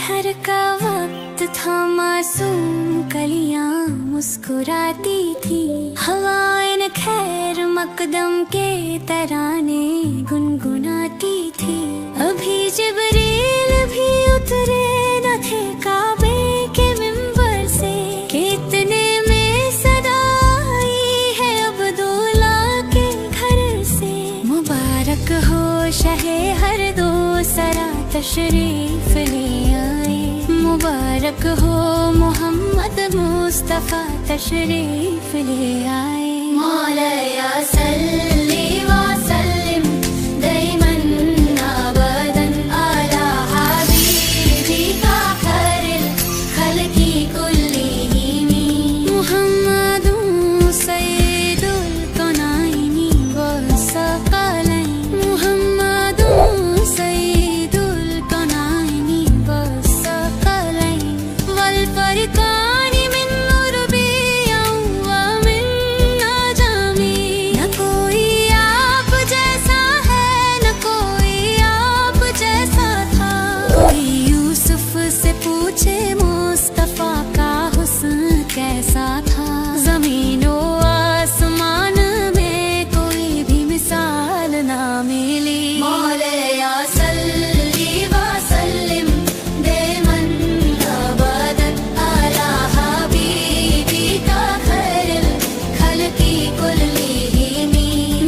पतझड़ का वक्त था, मासूम कलियां मुस्कुराती थी। हवाएं खैर मकदम के तराने गुनगुनाती थी। अभी जिब्रील भी उतरे न थे काबे के मिंबर से, कितने में सदा आई है अब्दुल्ला के घर से। मुबारक हो शहे हर दो सरा तशरीफ ले आए, मुबारक हो मोहम्मद मुस्तफा तशरीफ ले आए। मौला या सल्ली व सल्लिम दईमन अबदन अला हबीबिका खैरिल खल्की कुल्लिहिम। मुहम्मदुन सय्यिदुल कौनैनि व सकलैन, मुहम्मदुन सय्यिदुल कौनैनि व सकलैन वल फरकानि मिन उर्बिय्यिन व मिन अजमी। न कोई आप जैसा है, न कोई आप जैसा था। कोई यूसुफ से पूछे मुस्तफा का हुस्न कैसा था। ज़मीनो आसमान में कोई भी मिसाल ना मिली। मौला या सल्ली व सल्लिम दईमन अबदन अला हबीबिका खैरिल खल्की कुल्लिहिम।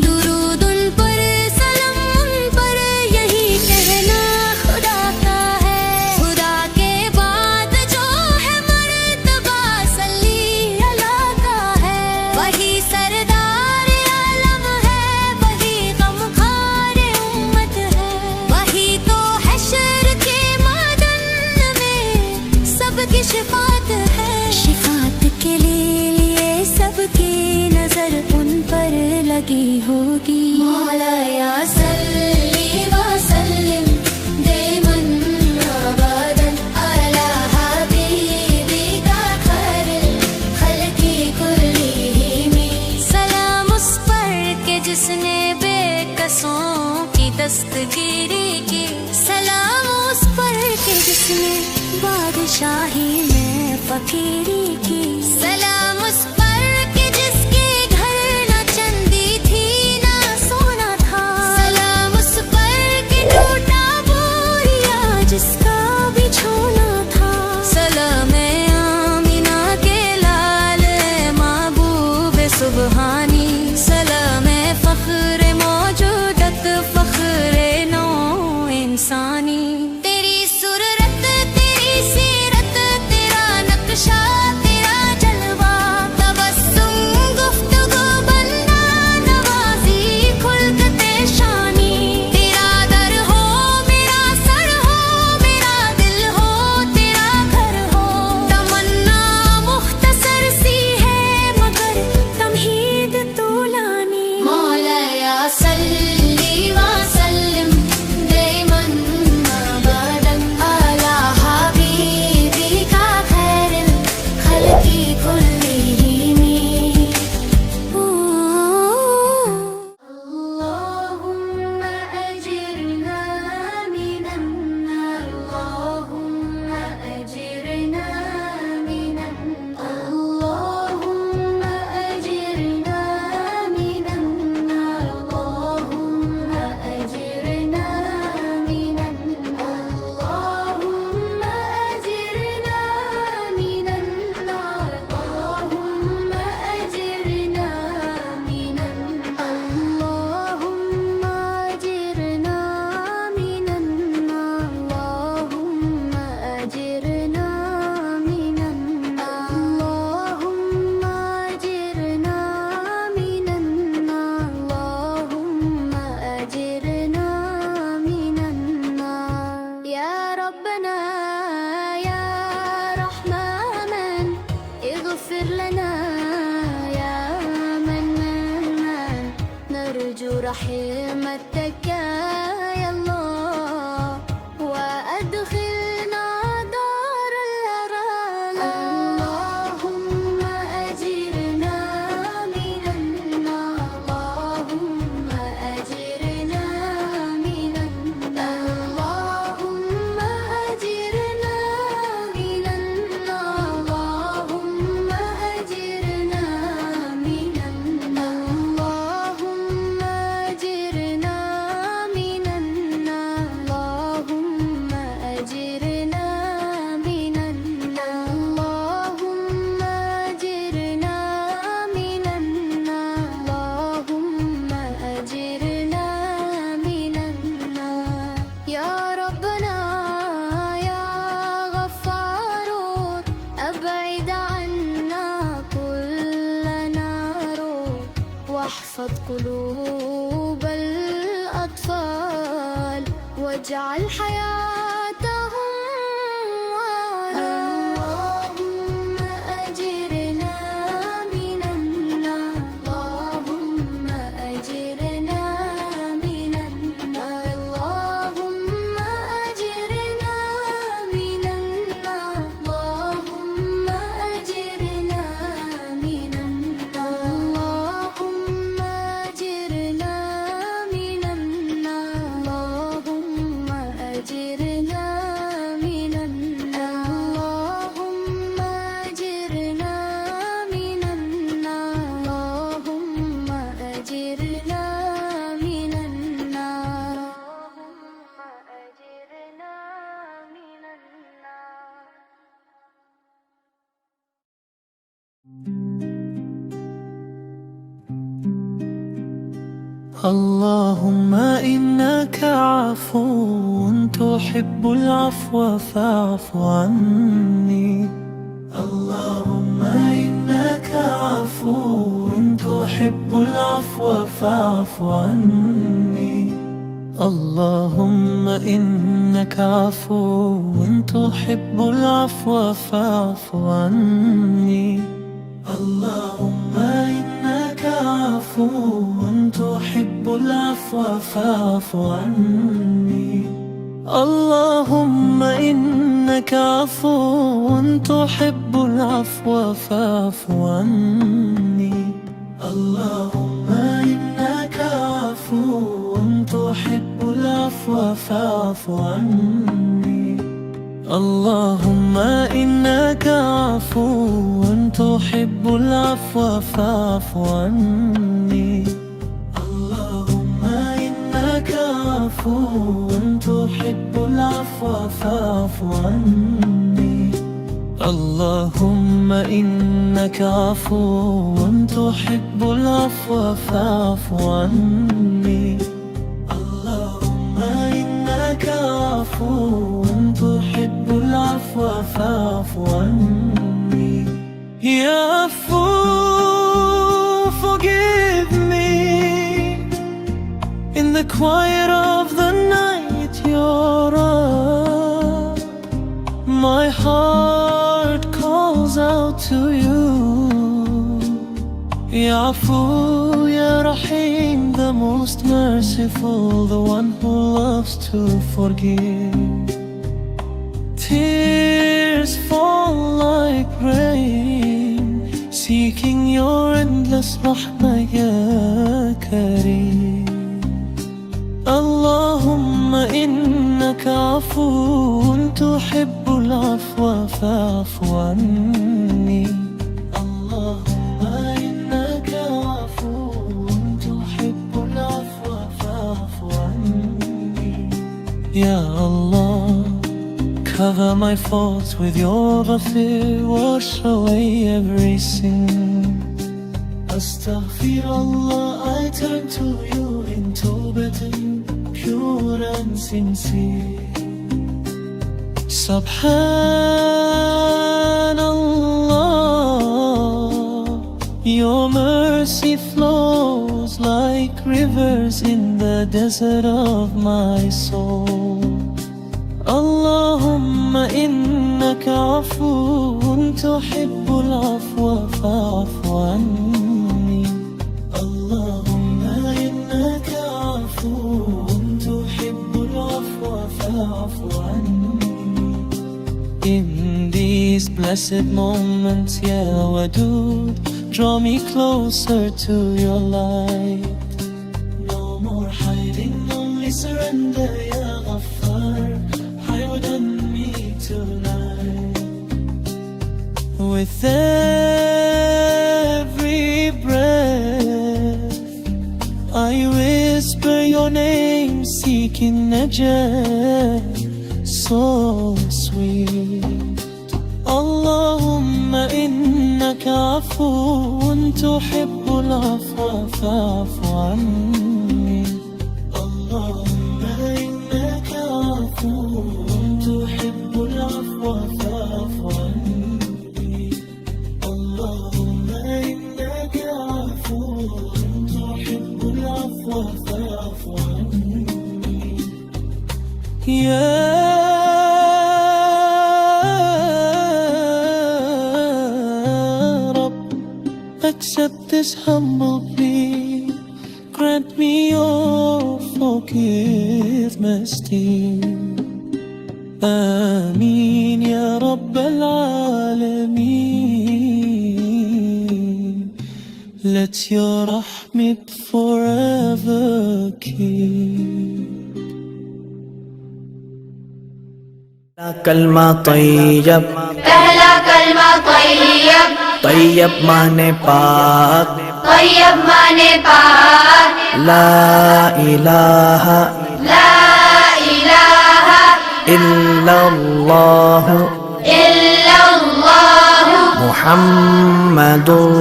दुरूद उन पर सलाम उन पर यही कहना खुदा का है। खुदा के बाद जो है मर्तबा सल्ली अला का है। वही सरदार आलम है, वही गमखार उम्मत है। वही तो हश्र के मैदान में सबकी शिफात है। शिफात के लिए सबकी नजर उन पर लगी होगी। मौला या सल्ली व सल्लिम दईमन अबदन अला हबीबिका खैरिल खल्की कुल्लिहिम। सलाम उस पर के जिसने बेकसों की दस्तगीरी की। सलाम उस पर के जिसने बादशाही में फकीरी की। सलाम उस पर के जिसके घर न चंदी थी न सोना था। सलाम उस पर के टूटा बोरिया जिसका बिछोना था। सलाम आमिना के लाल महबूब सुबहानी। सलाम फख्र मौजूदत फख्र नौ इंसानी। तेरी सूरत तेरी सीरत तेरा नक्शा तेरा जलवा। तबस्सुम गुफ्तगू बंदा नवाज़ी खुल्क पेशानी। तेरा दर हो मेरा सर हो, मेरा दिल हो तेरा घर हो। तमन्ना मुख्तसर सी है मगर तमहीद तूलानी। मौला या सल्ली व सल्लिम दईमन अबदन अला हबीबिका खैरिल खल्की कुल्लिहिम। अल्लाहुम्मा अजिरना मिनन नार, अल्लाहुम्मा अजिरना मिनन, अल्लाहुम्मा अजिरना मिनन नार, अल्लाहुम्मा अजिरना मिनन, अल्लाहुम्मा अजिरना मिनन नार, अल्लाहुम्मा अजिरना मिनन, अल्लाहुम्मा अजिरना मिनन, अल्लाहुम्मा अजिरना मिनन, अल्लाहुम्मा अजिरना मिनन, अल्लाहुम्मा अजिरना मिनन। या रब्बना या रहमान इग़फिर लना या मन्नान। नरजू रहमतक या अल्लाह व अदखिलना दारल अरार। अल्लाहुम्मा अजिरना मिनन नार, अल्लाहुम्मा अजिरना मिनन, अल्लाहुम्मा अजिरना واحفظ قلوب الأطفال واجعل حياتهم اللهم أجرنا من النار اللهم أجرنا من النار اللهم أجرنا من النار اللهم أجرنا من النار اللهم أجرنا من النار اللهم أجرنا من النار اللهم أجرنا من النار اللهم أجرنا من النار اللهم أجرنا من النار. اللهم إنك عفو تحب العفو فاعف عني. اللهم إنك عفو تحب العفو فاعف عني. اللهم إنك عفو تحب العفو فاعف عني. اللهم إنك عفو تحب العفو فاعف عني. اللهم إنك عفو تحب العفو فاعف عني. اللهم إنك عفو تحب العفو فاعف عني. اللهم إنك عفو تحب العفو فاعف عني. اللهم إنك عفو تحب العفو فاعف عني. اللهم إنك عفو تحب العفو فاعف عني. اللهم إنك عفو تحب العفو فاعف عني. يا عفو forgive me. In the quiet of the night you're up. My heart calls out to you. Ya Afu, Ya Rahim, the most merciful, the one who loves to forgive. Tears fall like rain, seeking your endless rahmah, Ya Kareem. اللهم إنك عفو تحب العفو فاعف عني. اللهم إنك عفو تحب العفو فاعف عني. Ya Allah, cover my faults with your ghafir, wash away every sin. Astaghfirullah, I turn to you in tawbatin, pure and sincere. Subhanallah, your mercy flows like rivers in the desert of my soul. Allahumma innaka afuun tuhibbul afwa fa'fu anni. Allahumma innaka afuun tuhibbul afwa fa'fu anni. In these blessed moments, Ya Wadud, draw me closer to your light. No more hiding, only surrender, Ya Ghaffar. Hide on me tonight. With every breath, I whisper your name, seeking najat, so sweet. Allahumma innaka afuun tuhibbul afwa fa'fu anni. Allahumma innaka afuun tuhibbul afwa fa'fu anni. Allahumma innaka afuun tuhibbul accept this humble plea. Grant me your forgiveness, dear. Ameen ya Rabbal Alameen. Let your rahmat forever keep. कलमा तैयब, पहला कलमा तैयब, तैयब माने पाक, तैयब माने पाक, ला इलाहा ला इलाहा इल्लल्लाह इल्लल्लाह मुहम्मदुर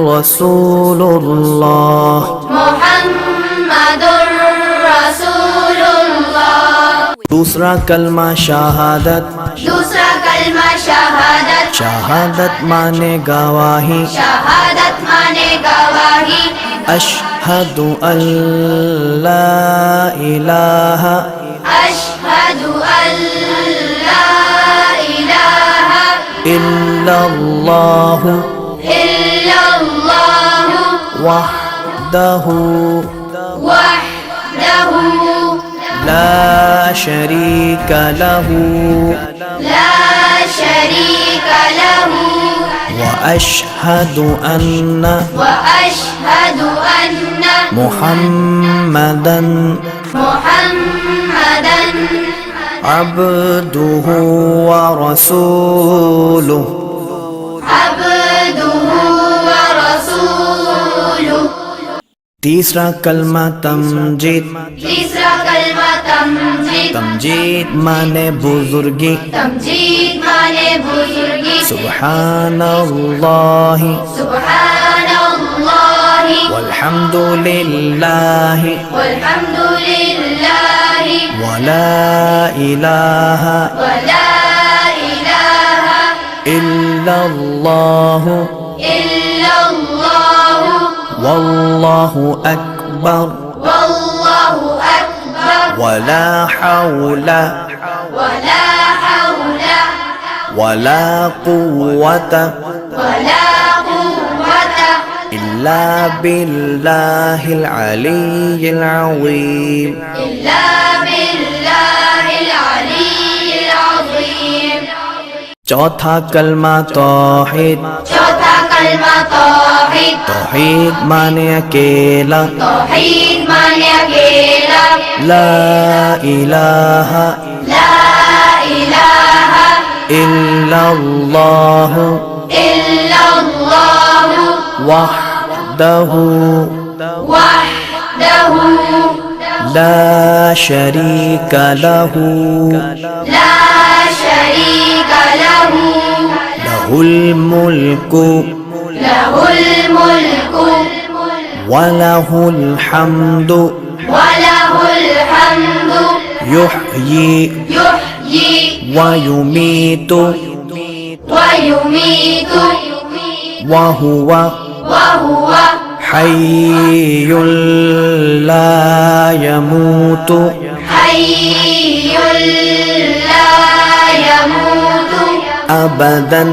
रसूलुल्लाह। मुहम्मदुर रसूलुल्लाह। दूसरा कलमा शहादत, दूसरा कलमा शहादत, शहादत माने गवाही, शहादत माने गवाही, अशहदु अल्ला इलाहा अशहदु अल्ला इलाहा इल्लल्लाह इल्लल्लाह वहदहु वहदहु ला शरीका लहू ला शरीका लहु व अशहदु अन्ना वअशहदु अन्न मुहम्मदन मुहम्मदन अब्दुहु व रसूलुहु। अब्दुहु व रसूलुहु। तीसरा कलमा तमजीद, तीसरा कलमा तमजीद, तमजीद माने बुजुर्गी, तमजीद माने बुजुर्गी, सुब्हानल्लाहि सुब्हानल्लाहि वल्हम्दुलिल्लाहि वल्हम्दुलिल्लाहि वला इलाहा वला इलाहा इल्लल्लाह इल्लल्लाह वल्लाहु अकबर वल्लाहु अकबर वला हौला वला हौला वला कुव्वता वला कुव्वता इल्ला बिल्लाहिल अलिय्यिल अज़ीम। इल्ला बिल्लाहिल अलिय्यिल अज़ीम। चौथा कलमा तौहीद, चौथा कलमा तौहीद, तौहीद माने अकेला, तौहीद माने अकेला, ला इलाहा ला इलाहा इल्लल्लाह इल्लल्लाह वहदहु वहदहु ला शरीका लहू ला शरीका लहु लहुल मुल्कु लहुल मुल्कु वलहुल हम्दु वलहुल हम्दु युह्यी युह्यी व युमीतु व युमीतु वहुवा वहुव हय्युल ला यमूतु हय्युल ला यमूतु अबदन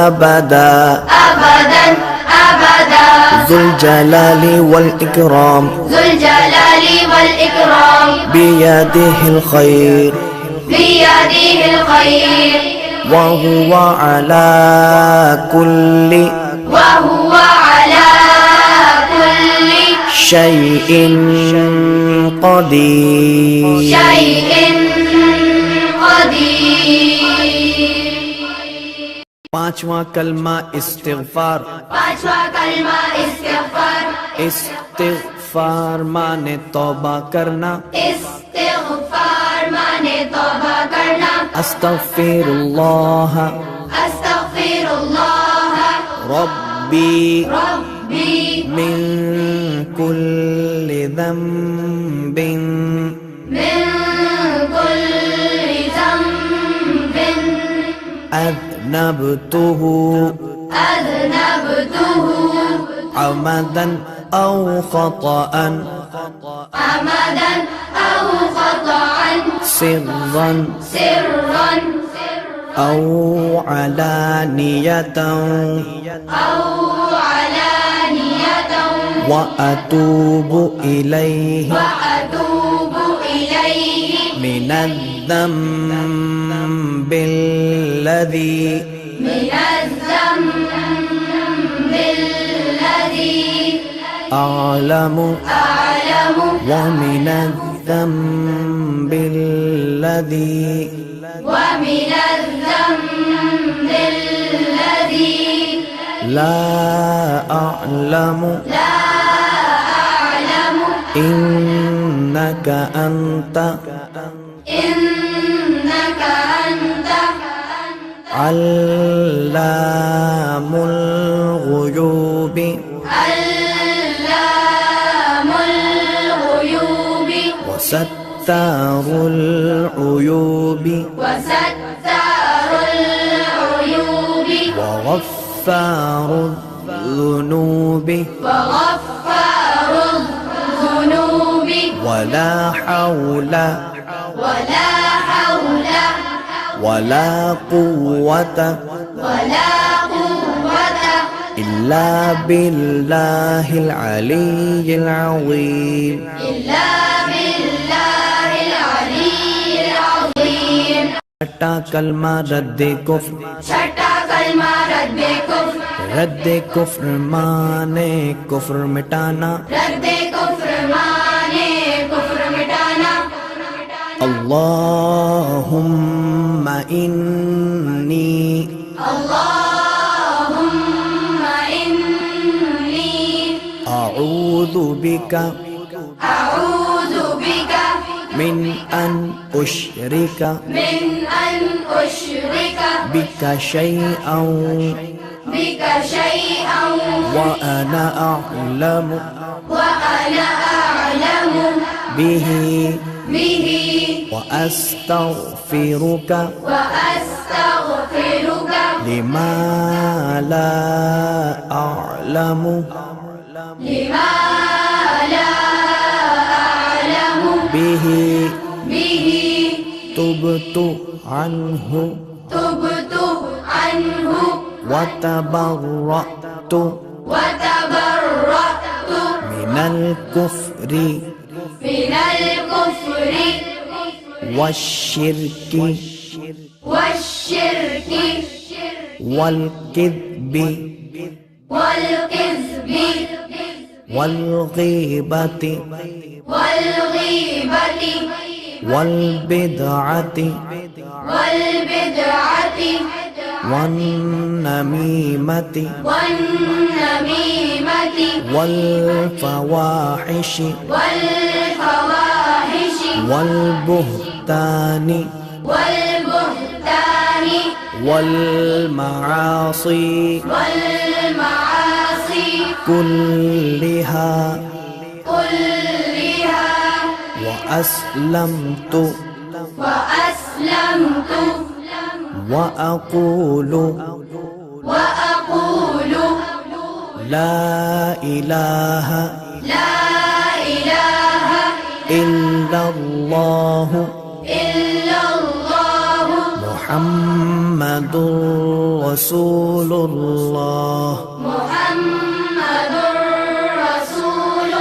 अबदा अबदन अबदा ज़ुल जलाली वल इकराम ज़ुल जलाली वल इकराम बियदिहिल खैर बियदिहिल खैर वहुवा अला कुल्ली वहुव अला कुल्ली शैइन क़दीर। शैइन क़दीर। पांचवा कलमा इस्तिग़फ़ार, पांचवा कलमा इस्तिग़फ़ार, इस्तिग़फ़ार माने तौबा करना, इस्तिग़फ़ार माने तौबा करना, अस्तग़फ़िरुल्लाह अस्तग़फ़िरुल्लाह रब्बी रब्बी मिन कुल्लि ज़ंबिन मिन कुल्लि ज़ंबिन अज़नबतुहु अज़नबतुहु अमदन औ ख़तअन अमदन औ ख़तअन सिर्रन सिर्रन औ अलानियतन औ अलानियतन وأتوب إليه وأتوب إليه من الذنب الذي من الذنب الذي أعلم ومن الذنب الذي ومن الذنب الذي لا أعلم إنك أنت إنك أنت علام الغيوب علام الغيوب وستار العيوب وستار العيوب وغفار الذنوب وغفار الذنوب ولا حول ولا حول ولا قوة ولا قوة إلا بالله العلي العظيم إلا بالله العلي العظيم छठा कलमा रद्द कुफ्र छठा कलमा रद्द कुफ्र रद्द कुफ्र माने कुफ्र मिटाना रद्द कुफ्र माने कुफ्र मिटाना अल्लाहुम्मा इन्नी अल्लाहुम्मा इन्नी अऊज़ु बिका अऊज़ु बिका मिन अन उश्रिका من أن أشرك बिका शैअन بك شيئا وأنا أعلم وأنا أعلم به به وأستغفرك وأستغفرك لما لا أعلم لما لا أعلم به به تبت عنه تبت عنه وتبرأت وتبرأت من الكفر من الكفر والشرك والشرك والكذب والكذب والغيبة والغيبة والبدعة والبدعة والنميمة والنميمة والفواحش والفواحش والبهتان والبهتان والمعاصي والمعاصي كلها كلها وأسلمت وأسلمت وأقول وأقول لا إله لا إله إلا الله إلا الله محمد رسول الله محمد رسول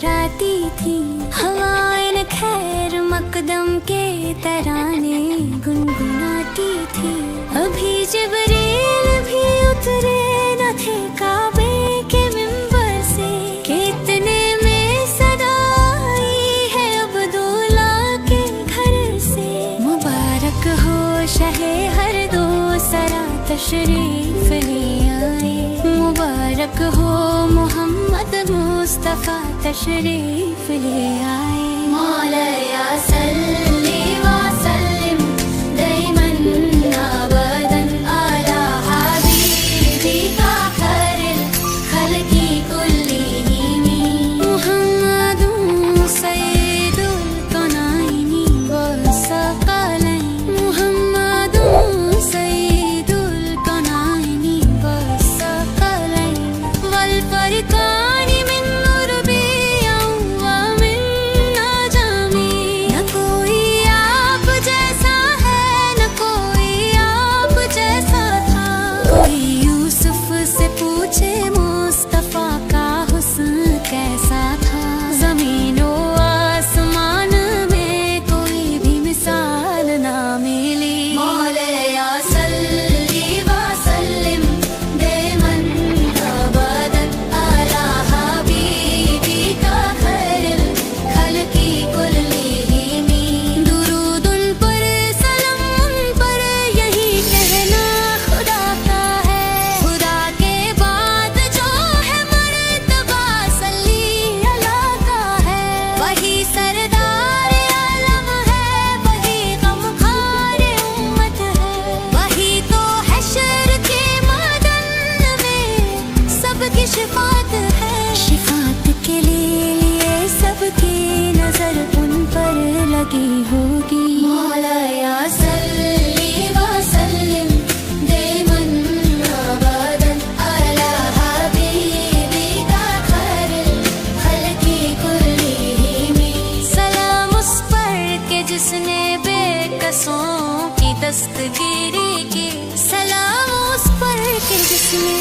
मुस्कुराती थी हवाएं खैर मकदम के तराने गुनगुनाती थी। अभी जिब्रील भी उतरे न थे काबे के मिंबर से, कितने में सदा आई है अब्दुल्ला के घर से। मुबारक हो शहे हर दो सरा तशरीफ ले आए, मुबारक हो मोहम्मद मुस्तफा तशरीफ ले आए। मौला या सल्ली व सल्लिम दईमन अबदन अला हबीबिका खैरिल खल्की कुल्लिहिम। मुहम्मदुन सय्यदुल कौनैनि वस्सक़लैन, मुहम्मदुन सय्यदुल कौनैनि वस्सक़लैन वल फरिक़ानि मिन रुबिय्यिन व मिन नजमी। न कोई आप जैसा है न कोई आप जैसा था, कोई यूसुफ से पूछे मुस्तफा का हुस्न कैसा था। ज़मीनो आसमान में कोई भी मिसाल ना मिली। मौला या सल्ली व सल्लिम दईमन अबदन अला हबीबिका खैरिल खल्की कुल्लिहिम। दुरूद उन पर सलाम उन पर यही कहना खुदा का है। खुदा के बाद जो है मर्तबा सल्ली अला का है। वही सरदार आलम है, वही गमखार उम्मत है, वही तो हश्र के मैदान में सबकी शिफात है। शिफात के लिए सबकी नजर उन पर लगी होगी। मौला या सल्ली व सल्लिम दईमन अबदन अला हबीबिका खैरिल खल्की कुल्लिहिम। सलाम उस पर के जिसने बेकसों की दस्तगीरी की, सलाम उस पर के जिसने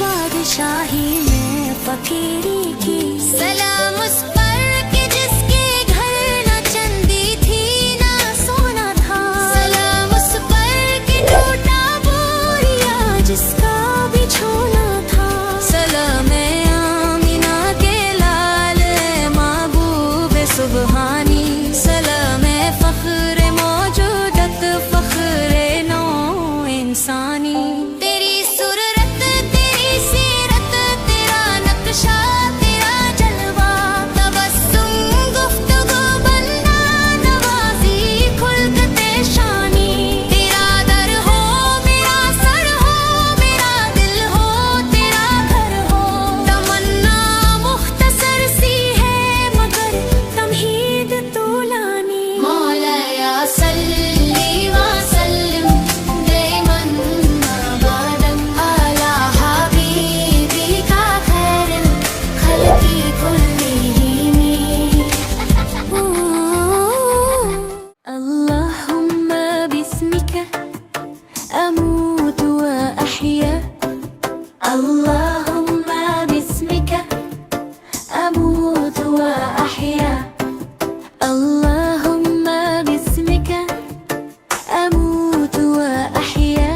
बादशाही में फकीरी की। सलाम उस पर के जिसके घर न चंदी थी न सोना था। सलाम उस पर के टूटा बोरिया जिसका बिछोना था। सलाम आमिना के लाल महबूब सुबहानी। सलाम फख्र मौजूदत फख्र नौ इंसानी। तेरी सूरत तेरी सीरत तेरा नक्शा तेरा जलवा, तबस्सुम गुफ्तगू बंदा नवाज़ी खुल्क पेशानी। तेरा दर हो मेरा सर हो मेरा दिल हो तेरा घर हो। तमन्ना मुख्तसर सी है मगर तमहीद तूलानी। मौला या सल्ली व सल्लिम दईमन अबदन अला हबीबिका खैरिल खल्की कुल्लिहिम। अल्लाहुम्मा बिस्मिका अमूत व अहया, अल्लाहुम्मा बिस्मिका अमूत व अहया, अल्लाहुम्मा बिस्मिका अमूत व अहया,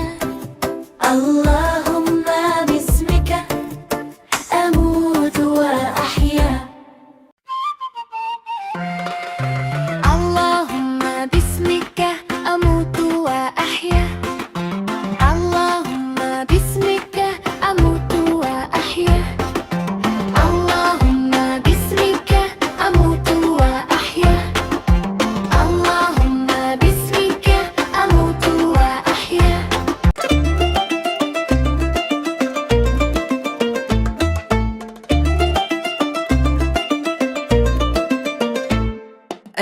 अल्लाहुम्मा बिस्मिका अमूत व अहया। اللهم باسمك أموت وأحيا، اللهم باسمك أموت وأحيا، اللهم باسمك أموت وأحيا، اللهم باسمك أموت وأحيا.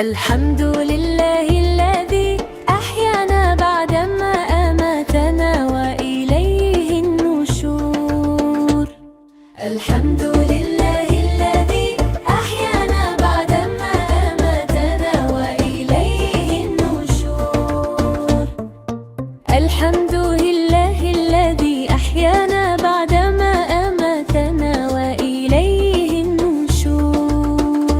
الحمد لله الذي أحيانا بعدما أماتنا وإليه النشور. الحمد لله الذي أحيانا بعدما أماتنا وإليه النشور. الحمد لله الذي أحيانا بعدما أماتنا وإليه النشور.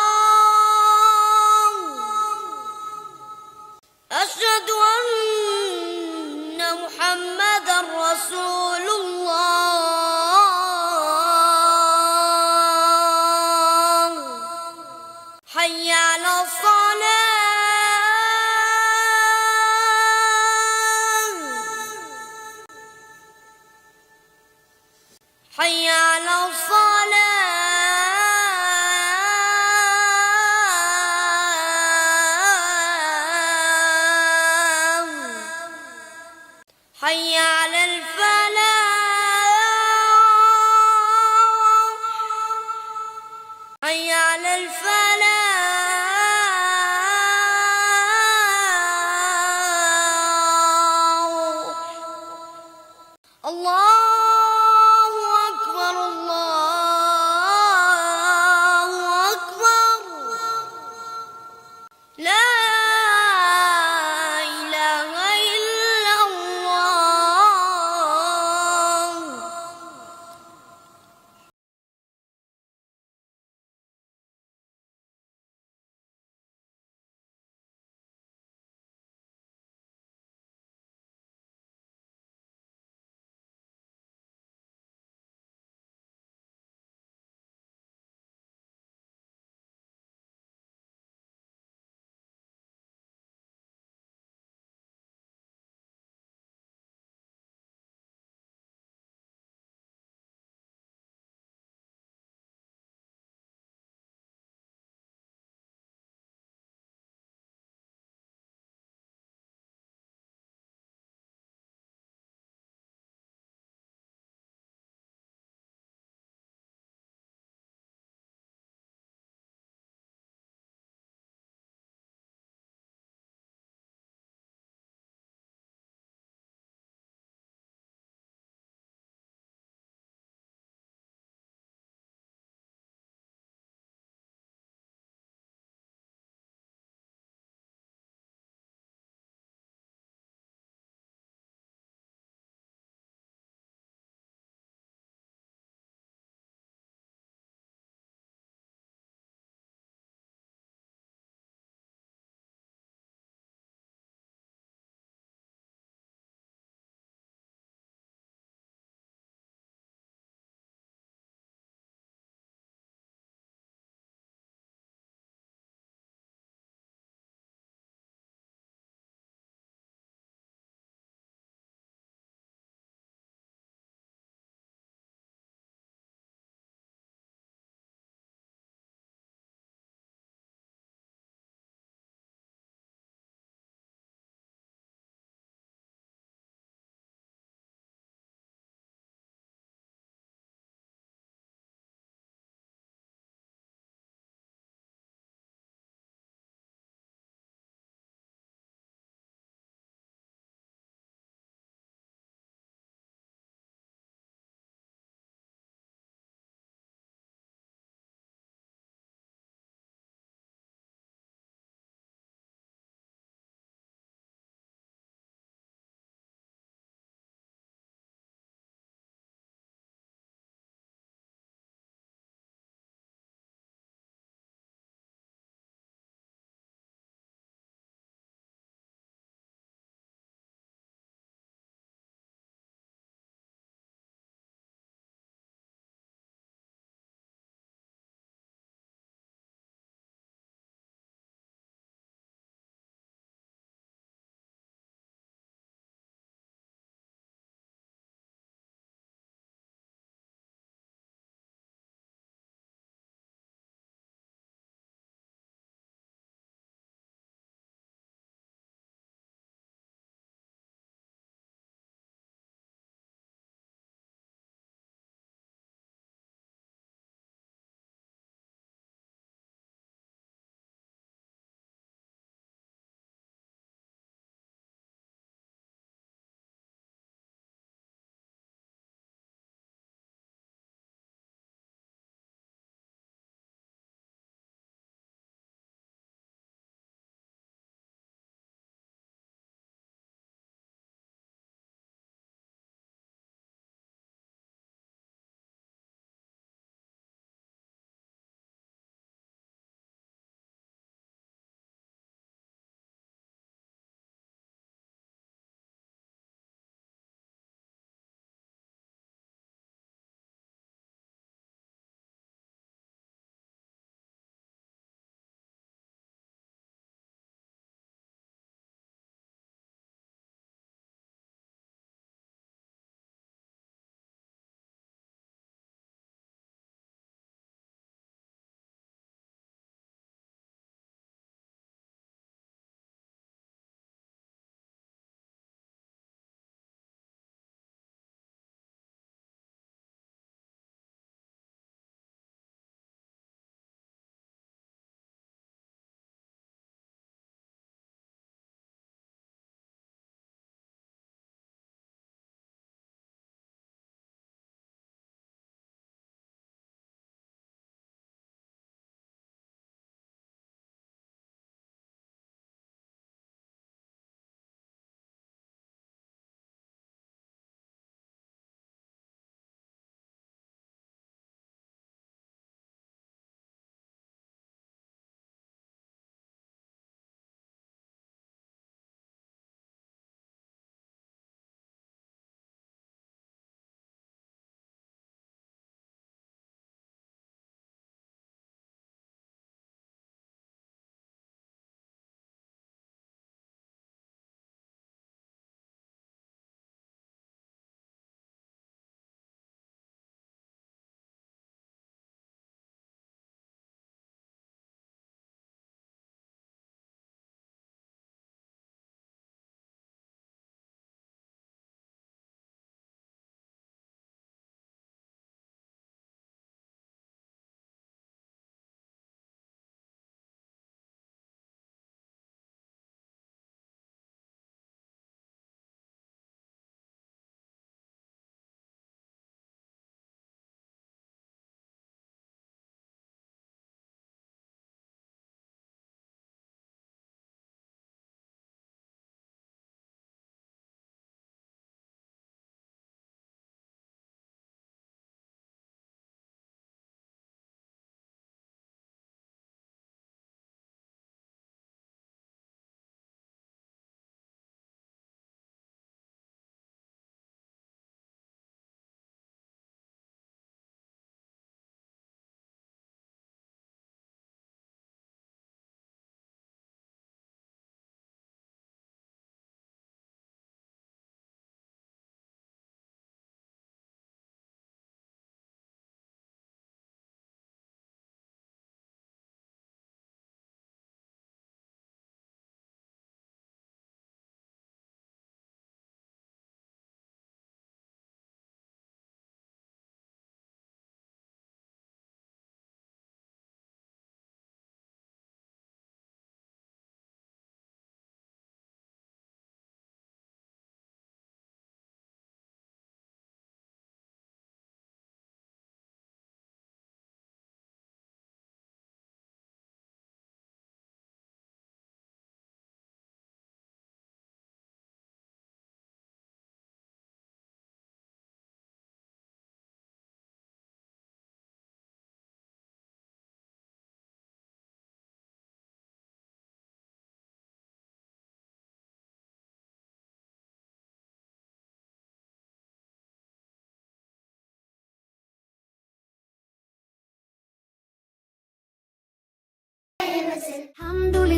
حي على الفلاح حي على الفلاح الله أكبر الله أكبر لا إله إلا الله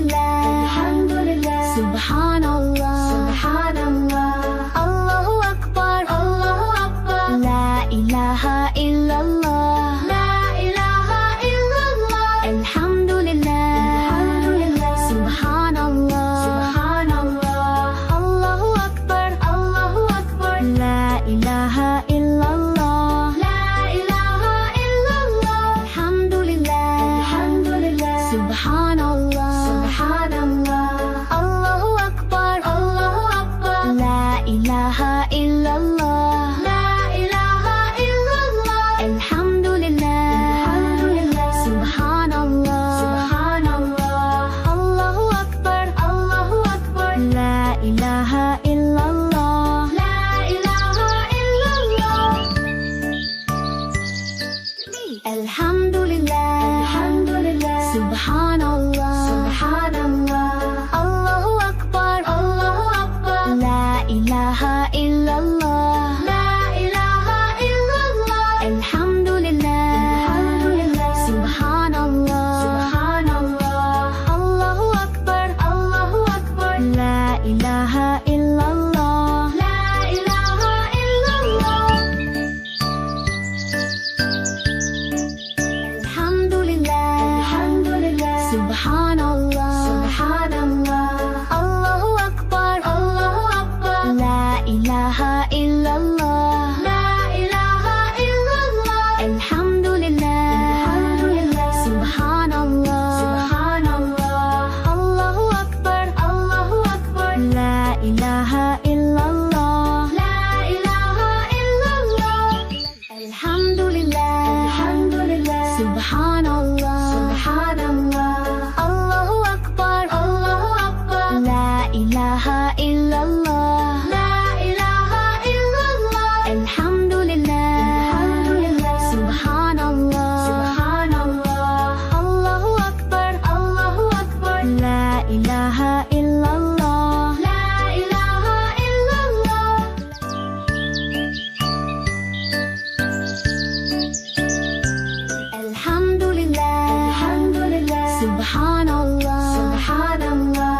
لله الحمد لله سبحان الله سبحان الله الله أكبر الله أكبر لا إله إلا الله لا إله إلا الله الحمد لله الحمد لله سبحان الله سبحان الله الله أكبر الله أكبر لا إله إلا الله لا إله إلا الله الحمد لله الحمد لله سبحان الله سبحان الله الله أكبر الله أكبر لا إله إلا الله لا إله إلا الله الحمد لله الحمد لله سبحان الله سبحان الله الله أكبر الله أكبر لا إله إلا الله لا إله إلا الله الحمد لله الحمد لله سبحان الله سبحان الله الله أكبر الله أكبر لا إله إلا الله لا إله إلا الله الحمد لله الحمد لله سبحان الله سبحان الله الله أكبر الله أكبر لا إله إلا الله لا إله إلا الله الحمد لله الحمد لله سبحان الله سبحان الله الله أكبر الله أكبر لا إله إلا الله لا إله إلا الله الحمد لله الحمد لله سبحان الله سبحان الله الله أكبر الله أكبر لا إله إلا الله لا إله إلا الله الحمد لله الحمد لله سبحان الله سبحان الله الله أكبر الله أكبر لا إله إلا الله لا إله إلا الله الحمد لله الحمد لله سبحان الله سبحان الله الله أكبر الله أكبر لا إله إلا الله لا إله إلا الله الحمد لله الحمد لله سبحان الله سبحان الله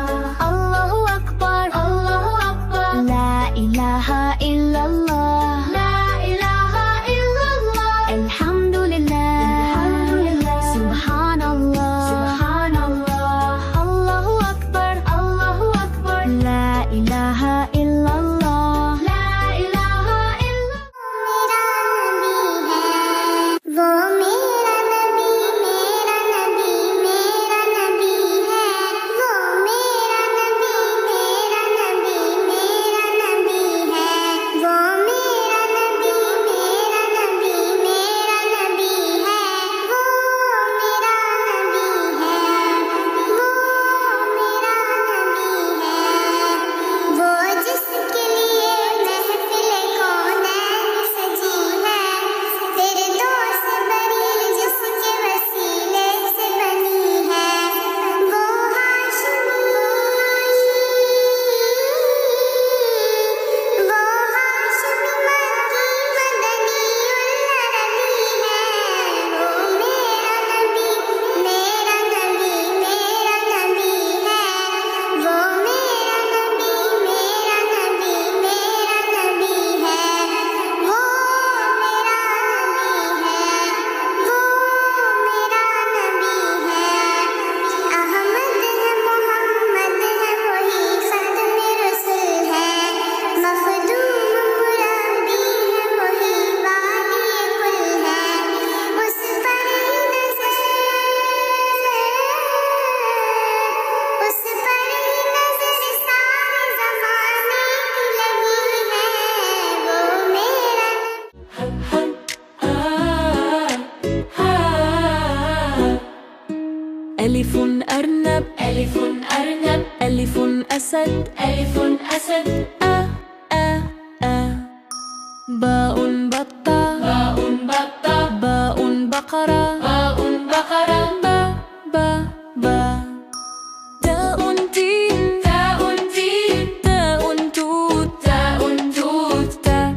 الله أكبر الله أكبر لا إله إلا الله لا إله إلا الله الحمد لله الحمد لله سبحان الله سبحان الله الله أكبر الله أكبر لا إله إلا الله لا إله إلا वो मेरा नबी मेरा नबी मेरा नबी है वो मेरा नबी मेरा नबी मेरा नबी है वो मेरा नबी मेरा नबी मेरा नबी है वो मेरा नबी है वो मेरा नबी है वो जिसके लिए महफिल कौनैन सजी है फिरदौस बरी जिसके वसीले से बनी है वो हाशिमी मक्की मदनी उल अरबी है वो मेरा नबी मेरा नबी मेरा नबी है वो मेरा नबी मेरा नबी मेरा नबी है वो मेरा नबी है वो मेरा नबी है अहमद है मोहम्मद है वही खत्म रसूल है मखदूम मुरादी है वही वाली कुल है उस पर ही नजर सारे ज़माने की लगी है वो मेरा ألف أرنب ألف أرنب ألف أسد ألف أسد باء بطة باء بطة باء بقرة باء بقرة با تاء تين تاء تين تاء توت تاء توت تا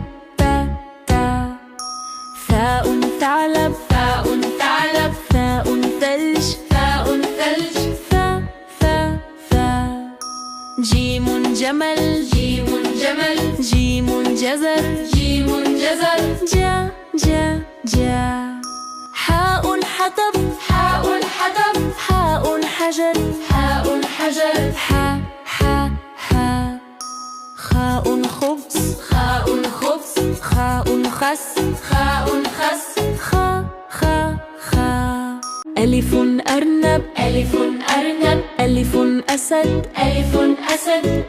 ثاء ثعلب ثاء ثعلب ثاء ثلج ثاء ثلج ثا جمل جيم جزر جيم جزر جا جا جا حاء حطب حاء حطب حاء حجر حاء حجر حا حا حا خاء خبز خاء خبز خاء خس خاء خس خا خا خا ألف أرنب ألف أرنب ألف أسد ألف أسد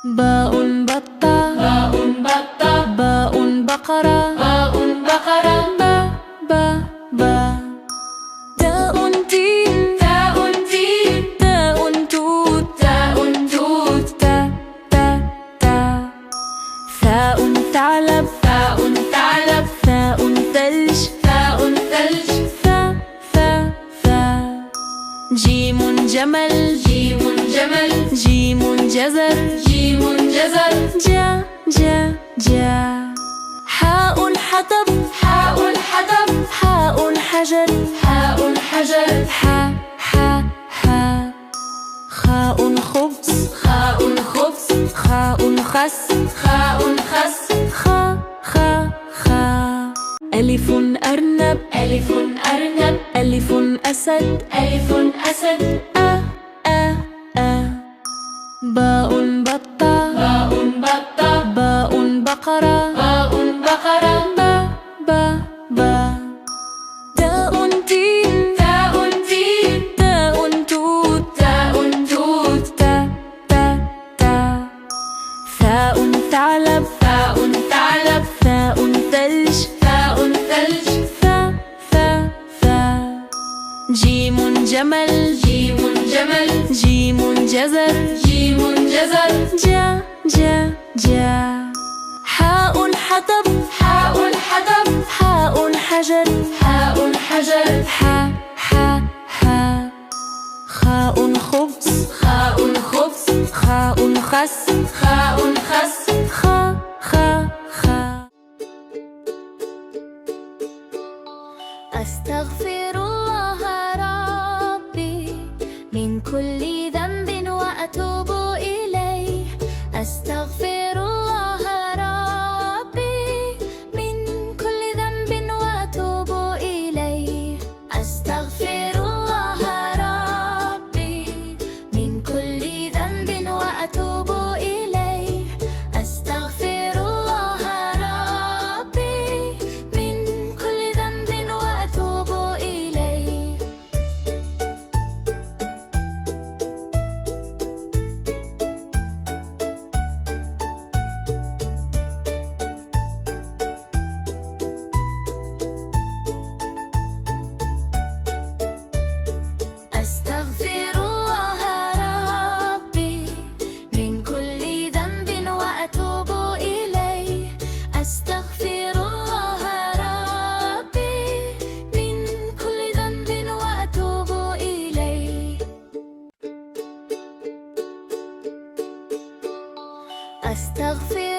باء بطة باء بطة باء بقرة باء بقرة با تاء تين تاء تين تاء توت تاء توت تا ثاء ثعلب ثاء ثعلب ثاء ثلج ثاء ثلج ثا جيم جمل جيم جمل جيم جزر جيم جزر جا جا جا حاء حطب حاء حطب حاء حجر حاء حجر حا حا حا خاء خبز خاء خبز خاء خس خاء خس خا خا خا ألف أرنب ألف أرنب ألف أسد ألف أسد باء بطة باء بطة باء بقرة باء بقرة تاء تين تاء تين تاء توت تاء توت تا ثاء ثعلب ثاء ثعلب ثاء ثلج ثاء ثلج ثا جيم جمل جيم جمل جيم جزر جيم جزر جا جا جا حاء حطب حاء حطب حاء حجر حاء حجر حا حا حا خاء خبز خاء خبز خاء خس خاء خس خا خا خا أستغفر الله ربي من كل ذنب وأتوب إليه أستغفر الله ربي من كل ذنب وأتوب إليه أستغفر الله ربي من كل ذنب وأتوب إليه أستغفر الله ربي من كل ذنب وأتوب إليه أستغفر الله ربي من كل ذنب وأتوب إليه أستغفر الله ربي من كل ذنب وأتوب إليه أستغفر